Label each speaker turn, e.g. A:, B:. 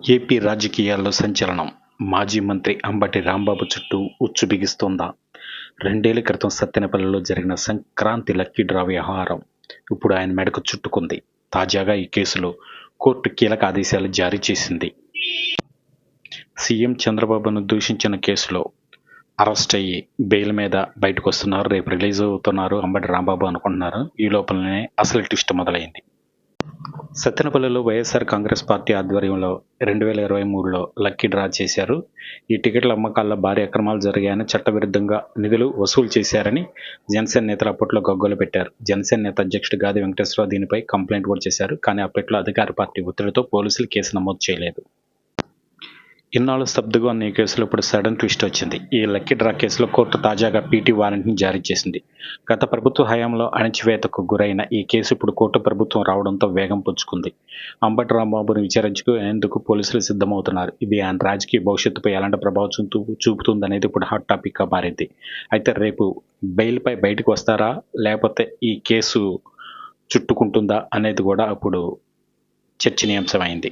A: AP రాజకీయాల్లో సంచలనం. మాజీ మంత్రి అంబటి రాంబాబు చుట్టూ ఉచ్చు బిగుస్తోందా? 2 ఏళ్ల క్రితం సత్తెనపల్లిలో జరిగిన సంక్రాంతి లక్కీ డ్రా వ్యవహారం ఇప్పుడు ఆయన మెడకు చుట్టుకుంది. తాజాగా ఈ కేసులో కోర్టు కీలక ఆదేశాలు జారీ చేసింది. సీఎం చంద్రబాబును దూషించిన కేసులో అరెస్ట్ అయ్యి బెయిల్ మీద బయటకు వస్తున్నారు. రేపు రిలీజ్ అవుతున్నారు అంబటి రాంబాబు అనుకుంటున్నారు. ఈ లోపలనే అసలు ట్విస్ట్ మొదలైంది. సత్తెనపల్లిలో వైఎస్ఆర్ కాంగ్రెస్ పార్టీ ఆధ్వర్యంలో 2023లో లక్కీ డ్రా చేశారు. ఈ టికెట్ల అమ్మకాల్లో భారీ అక్రమాలు జరిగాయని, చట్టవిరుద్ధంగా నిధులు వసూలు చేశారని జనసేన నేతలు అప్పట్లో గగ్గోలు పెట్టారు. జనసేన నేత అధ్యక్షుడు గాది వెంకటేశ్వరరావు దీనిపై కంప్లైంట్ కూడా చేశారు. కానీ అప్పట్లో అధికార పార్టీ ఒత్తిడితో పోలీసులు కేసు నమోదు చేయలేదు. ఇన్నాళ్ళు స్తబ్దుగా ఉన్న ఈ కేసులో ఇప్పుడు సడన్ ట్విస్ట్ వచ్చింది. ఈ లక్కీ డ్రా కేసులో కోర్టు తాజాగా పీటీ వారెంట్ని జారీ చేసింది. గత ప్రభుత్వ హయాంలో అణచివేతకు గురైన ఈ కేసు ఇప్పుడు కోర్టు ప్రభుత్వం రావడంతో వేగం పుంజుకుంది. అంబటి రాంబాబును విచారించేందుకు పోలీసులు సిద్ధమవుతున్నారు. ఇది ఆయన రాజకీయ భవిష్యత్తుపై ఎలాంటి ప్రభావం చూపుతుందనేది ఇప్పుడు హాట్ టాపిక్గా మారింది. అయితే రేపు బెయిల్పై బయటకు వస్తారా, లేకపోతే ఈ కేసు చుట్టుకుంటుందా అనేది కూడా ఇప్పుడు చర్చనీయాంశమైంది.